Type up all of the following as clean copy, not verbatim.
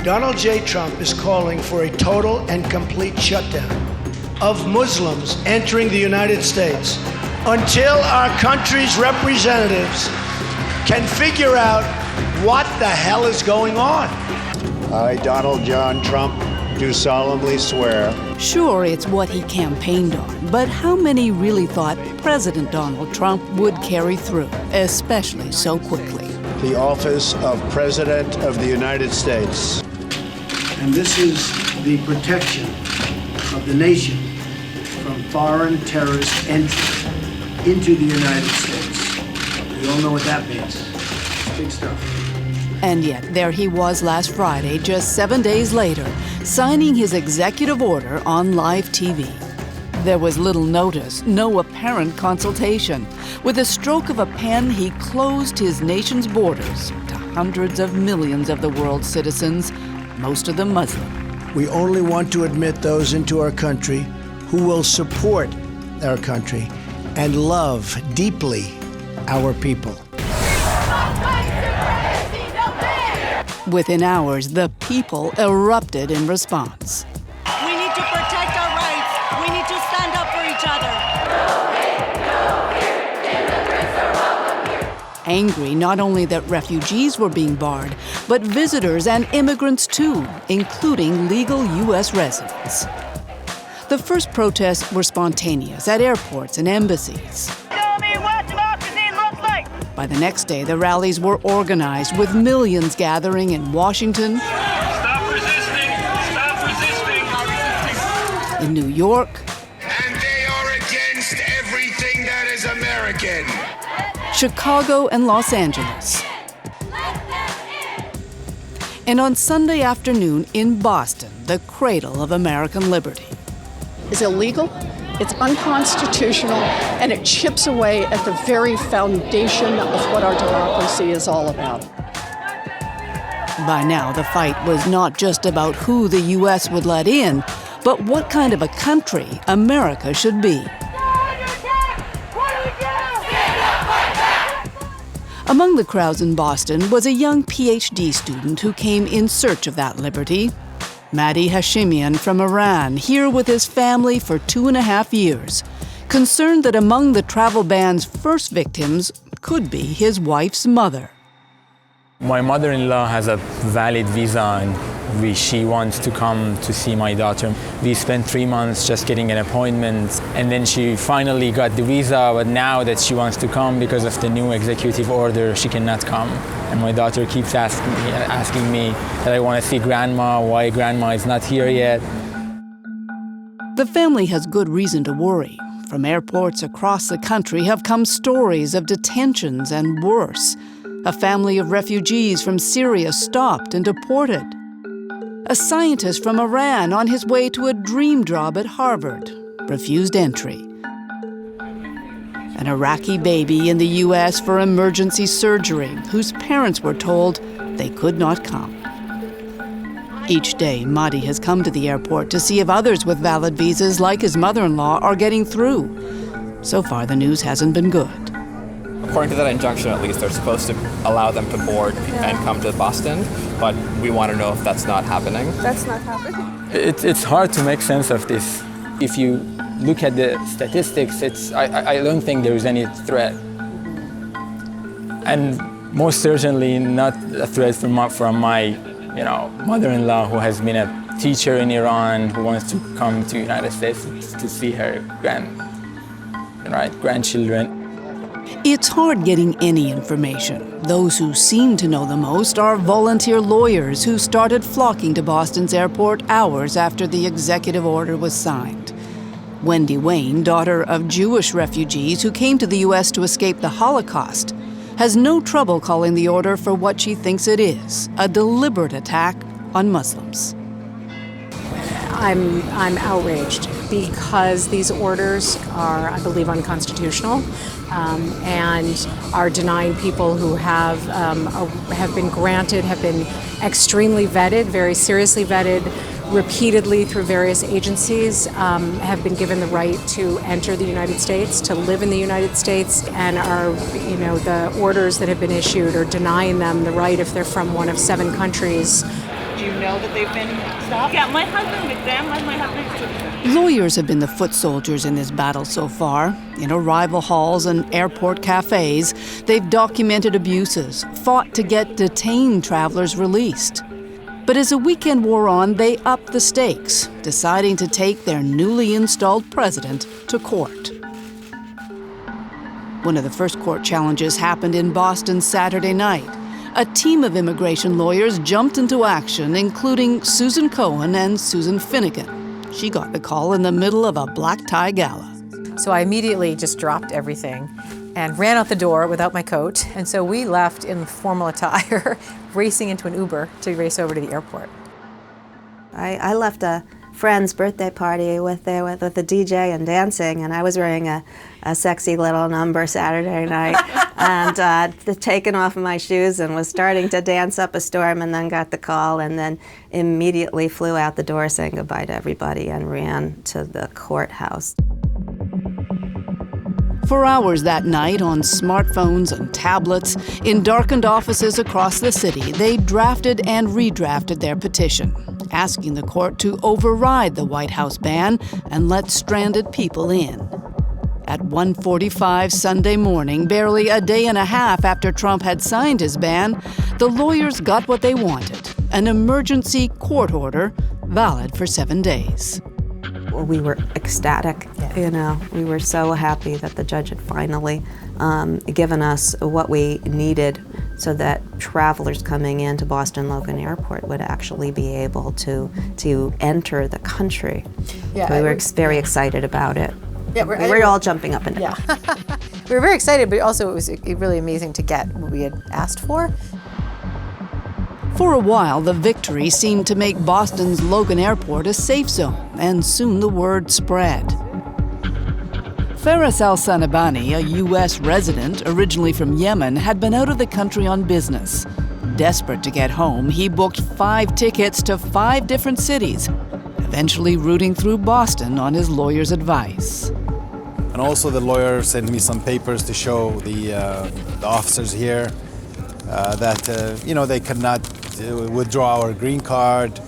Donald J. Trump is calling for a total and complete shutdown of Muslims entering the United States until our country's representatives can figure out what the hell is going on. I, Donald John Trump, do solemnly swear. Sure, it's what he campaigned on, but how many really thought President Donald Trump would carry through, especially so quickly? The office of President of the United States. And this is the protection of the nation from foreign terrorist entry into the United States. We all know what that means. It's big stuff. And yet, there he was last Friday, just 7 days later, signing his executive order on live TV. There was little notice, no apparent consultation. With a stroke of a pen, he closed his nation's borders to hundreds of millions of the world's citizens, most of them Muslim. We only want to admit those into our country who will support our country and love deeply our people. Within hours, the people erupted in response. We need to protect our rights. We need to stand up for each other. Angry not only that refugees were being barred, but visitors and immigrants too, including legal U.S. residents. The first protests were spontaneous at airports and embassies. Tell me what democracy looks like. By the next day, the rallies were organized with millions gathering in Washington, Stop resisting! Stop resisting! in New York, And they are against everything that is American. Chicago, and Los Angeles. And on Sunday afternoon in Boston, the cradle of American liberty. Is illegal, it's unconstitutional, and it chips away at the very foundation of what our democracy is all about. By now, the fight was not just about who the U.S. would let in, but what kind of a country America should be. Among the crowds in Boston was a young PhD student who came in search of that liberty. Mehdi Hashemian from Iran, here with his family for 2.5 years, concerned that among the travel ban's first victims could be his wife's mother. My mother-in-law has a valid visa and she wants to come to see my daughter. We spent 3 months just getting an appointment, and then she finally got the visa, but now that she wants to come because of the new executive order, she cannot come. And my daughter keeps asking me that I want to see grandma, why grandma is not here yet. The family has good reason to worry. From airports across the country have come stories of detentions and worse. A family of refugees from Syria stopped and deported. A scientist from Iran on his way to a dream job at Harvard refused entry. An Iraqi baby in the U.S. for emergency surgery whose parents were told they could not come. Each day, Mehdi has come to the airport to see if others with valid visas, like his mother-in-law, are getting through. So far, the news hasn't been good. According to that injunction, at least, they're supposed to allow them to board and come to Boston, but we want to know if that's not happening. That's not happening. It's hard to make sense of this. If you look at the statistics, I don't think there is any threat. And most certainly not a threat from my mother-in-law, who has been a teacher in Iran, who wants to come to the United States to see her grandchildren. It's hard getting any information. Those who seem to know the most are volunteer lawyers who started flocking to Boston's airport hours after the executive order was signed. Wendy Wayne, daughter of Jewish refugees who came to the U.S. to escape the Holocaust, has no trouble calling the order for what she thinks it is, a deliberate attack on Muslims. I'm outraged because these orders are, I believe, unconstitutional and are denying people who have been extremely vetted, very seriously vetted, repeatedly through various agencies, have been given the right to enter the United States, to live in the United States, and are, the orders that have been issued are denying them the right, if they're from one of 7 countries, Do you know that they've been stopped? Yeah, my husband with them, my husband too. Lawyers have been the foot soldiers in this battle so far. In arrival halls and airport cafes, they've documented abuses, fought to get detained travelers released. But as the weekend wore on, they upped the stakes, deciding to take their newly installed president to court. One of the first court challenges happened in Boston Saturday night. A team of immigration lawyers jumped into action, including Susan Cohen and Susan Finnegan. She got the call in the middle of a black tie gala. So I immediately just dropped everything and ran out the door without my coat. And so we left in formal attire, racing into an Uber to race over to the airport. I left a friend's birthday party with the DJ and dancing, and I was wearing a sexy little number Saturday night, and taken off my shoes and was starting to dance up a storm, and then got the call, and then immediately flew out the door saying goodbye to everybody and ran to the courthouse. For hours that night, on smartphones and tablets, in darkened offices across the city, they drafted and redrafted their petition, asking the court to override the White House ban and let stranded people in. At 1:45 Sunday morning, barely a day and a half after Trump had signed his ban, the lawyers got what they wanted, an emergency court order valid for 7 days. We were ecstatic, we were so happy that the judge had finally given us what we needed so that travelers coming into Boston Logan Airport would actually be able to enter the country. Yeah, we were very excited about it. Yeah, we were all jumping up and down. Yeah. We were very excited, but also it was really amazing to get what we had asked for. For a while, the victory seemed to make Boston's Logan Airport a safe zone, and soon the word spread. Faris al-Sanabani, a U.S. resident originally from Yemen, had been out of the country on business. Desperate to get home, he booked 5 tickets to 5 different cities, eventually routing through Boston on his lawyer's advice. And also the lawyer sent me some papers to show the officers here that they could not withdraw our green card.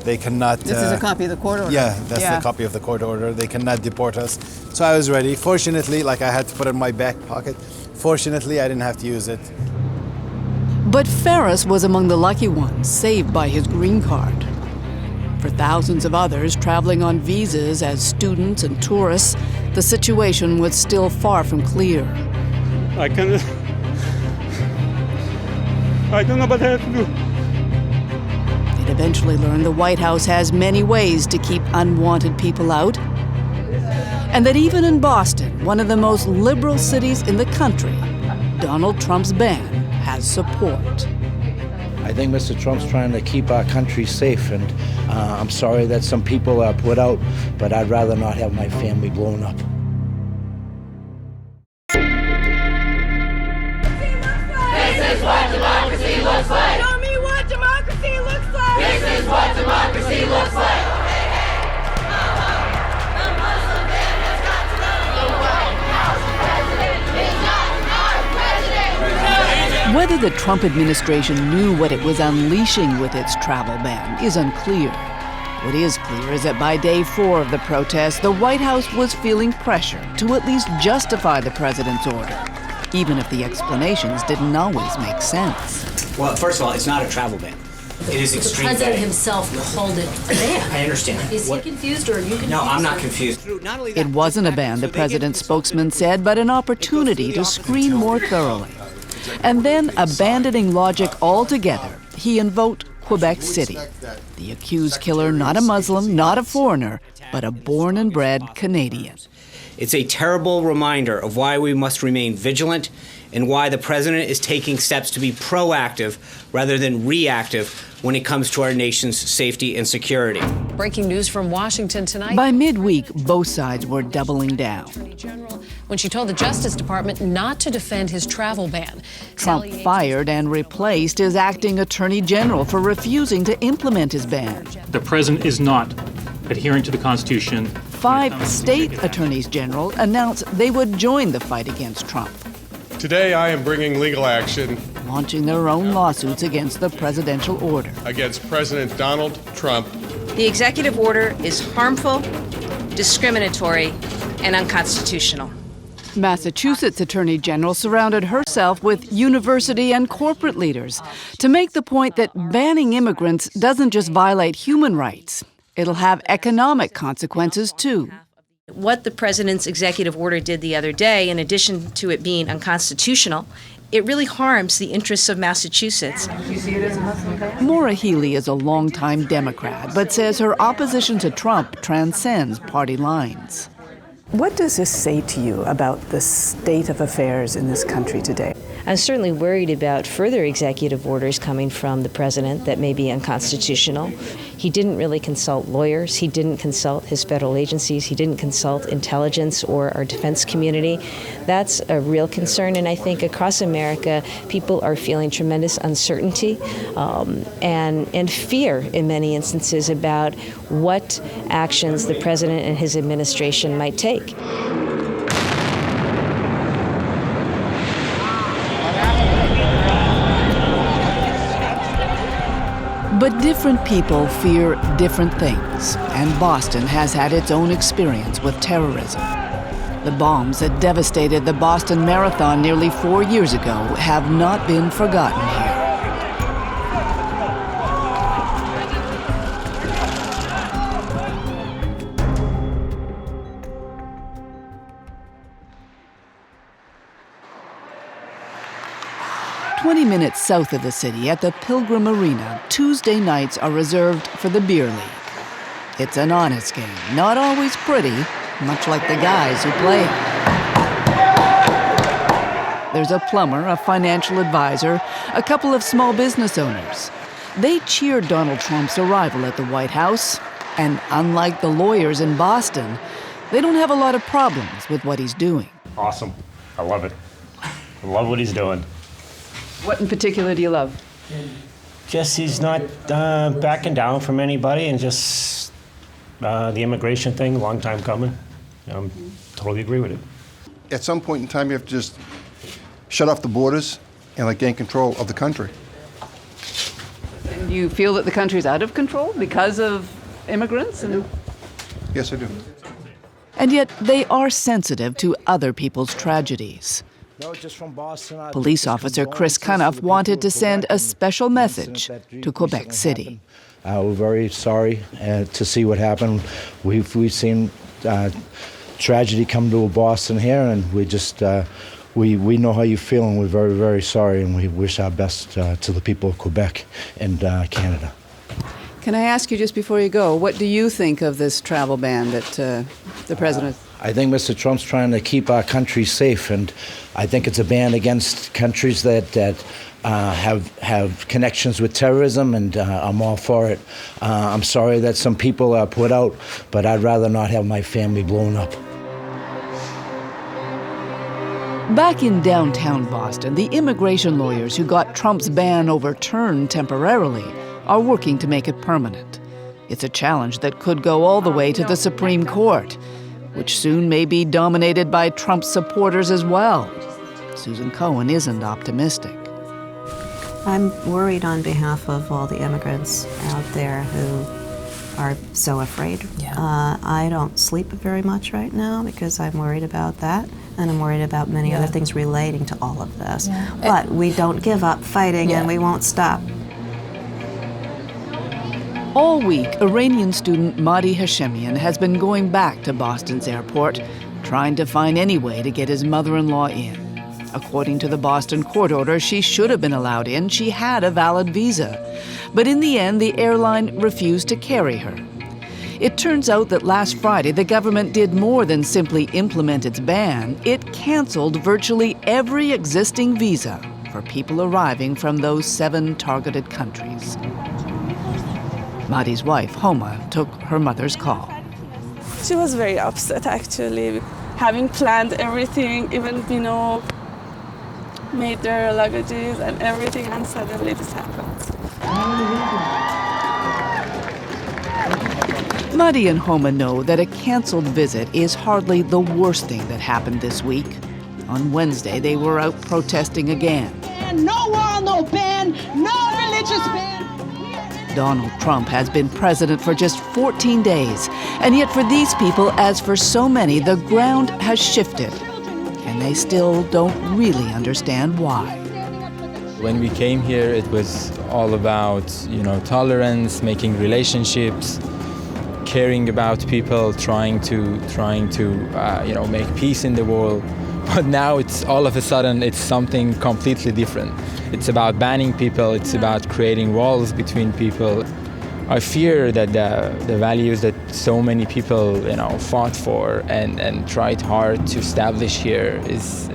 They cannot. This is a copy of the court order. Yeah, that's the copy of the court order. They cannot deport us. So I was ready. Fortunately, I had to put it in my back pocket. Fortunately, I didn't have to use it. But Faris was among the lucky ones saved by his green card. For thousands of others traveling on visas as students and tourists, the situation was still far from clear. I don't know what I have to do. They'd eventually learn the White House has many ways to keep unwanted people out, and that even in Boston, one of the most liberal cities in the country, Donald Trump's ban has support. I think Mr. Trump's trying to keep our country safe, and I'm sorry that some people are put out, but I'd rather not have my family blown up. This is what democracy looks like. Show me what democracy looks like. This is what democracy looks like. Whether the Trump administration knew what it was unleashing with its travel ban is unclear. What is clear is that by day 4 of the protest, the White House was feeling pressure to at least justify the president's order, even if the explanations didn't always make sense. Well, first of all, it's not a travel ban. It is extreme The president vetting. himself called it a ban. I understand. Is he confused or are you confused? No, I'm not confused. It wasn't a ban, the president's spokesman said, but an opportunity to screen more thoroughly. And then, abandoning logic altogether, he invoked Quebec City. The accused killer, not a Muslim, not a foreigner, but a born and bred Canadian. It's a terrible reminder of why we must remain vigilant and why the president is taking steps to be proactive rather than reactive when it comes to our nation's safety and security. Breaking news from Washington tonight. By midweek, both sides were doubling down. When she told the Justice Department not to defend his travel ban. Trump fired and replaced his acting attorney general for refusing to implement his ban. The president is not adhering to the Constitution. 5 state attorneys general announced they would join the fight against Trump. Today I am bringing legal action launching their own lawsuits against the presidential order. Against President Donald Trump. The executive order is harmful, discriminatory, and unconstitutional. Massachusetts Attorney General surrounded herself with university and corporate leaders to make the point that banning immigrants doesn't just violate human rights, it'll have economic consequences too. What the president's executive order did the other day, in addition to it being unconstitutional, it really harms the interests of Massachusetts. You see it as a Muslim ban? Maura Healey is a longtime Democrat, but says her opposition to Trump transcends party lines. What does this say to you about the state of affairs in this country today? I'm certainly worried about further executive orders coming from the president that may be unconstitutional. He didn't really consult lawyers. He didn't consult his federal agencies. He didn't consult intelligence or our defense community. That's a real concern, and I think across America, people are feeling tremendous uncertainty and fear in many instances about what actions the president and his administration might take. But different people fear different things, and Boston has had its own experience with terrorism. The bombs that devastated the Boston Marathon nearly 4 years ago have not been forgotten here. "20 minutes south of the city at the Pilgrim Arena, Tuesday nights are reserved for the Beer League. It's an honest game, not always pretty, much like the guys who play it. There's a plumber, a financial advisor, a couple of small business owners. They cheered Donald Trump's arrival at the White House, and unlike the lawyers in Boston, they don't have a lot of problems with what he's doing. Awesome. I love it. I love what he's doing. What in particular do you love? Just he's not backing down from anybody, and just the immigration thing, long time coming. Totally agree with it. At some point in time, you have to just shut off the borders and gain control of the country. And you feel that the country's out of control because of immigrants? Yes, I do. And yet they are sensitive to other people's tragedies. No, just from Boston. Police officer Chris Cunoff wanted to send a special message to Quebec City. We're very sorry to see what happened. We've seen tragedy come to Boston here, and we just we know how you feel, and we're very, very sorry, and we wish our best to the people of Quebec and Canada. Can I ask you just before you go, what do you think of this travel ban that the president? I think Mr. Trump's trying to keep our country safe, and I think it's a ban against countries that have connections with terrorism, and I'm all for it. I'm sorry that some people are put out, but I'd rather not have my family blown up. Back in downtown Boston, the immigration lawyers who got Trump's ban overturned temporarily are working to make it permanent. It's a challenge that could go all the way to the Supreme Court, which soon may be dominated by Trump supporters as well. Susan Cohen isn't optimistic. I'm worried on behalf of all the immigrants out there who are so afraid. Yeah. I don't sleep very much right now because I'm worried about that, and I'm worried about many other things relating to all of this. Yeah. But we don't give up fighting, and we won't stop. All week, Iranian student Mahdi Hashemian has been going back to Boston's airport, trying to find any way to get his mother-in-law in. According to the Boston court order, she should have been allowed in. She had a valid visa. But in the end, the airline refused to carry her. It turns out that last Friday, the government did more than simply implement its ban. It canceled virtually every existing visa for people arriving from those 7 targeted countries. Mahdi's wife, Homa, took her mother's call. She was very upset, actually, having planned everything, even, made their luggages and everything, and suddenly this happened. Mahdi and Homa know that a canceled visit is hardly the worst thing that happened this week. On Wednesday, they were out protesting again. ban, no wall, no ban, no religious ban. Donald Trump has been president for just 14 days, and yet for these people, as for so many, the ground has shifted, and they still don't really understand why. When we came here, it was all about, tolerance, making relationships, caring about people, trying to make peace in the world. But now it's all of a sudden it's something completely different. It's about banning people. It's about creating walls between people. I fear that the values that so many people fought for and tried hard to establish here is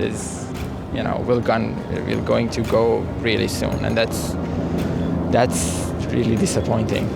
going to go really soon, and that's really disappointing.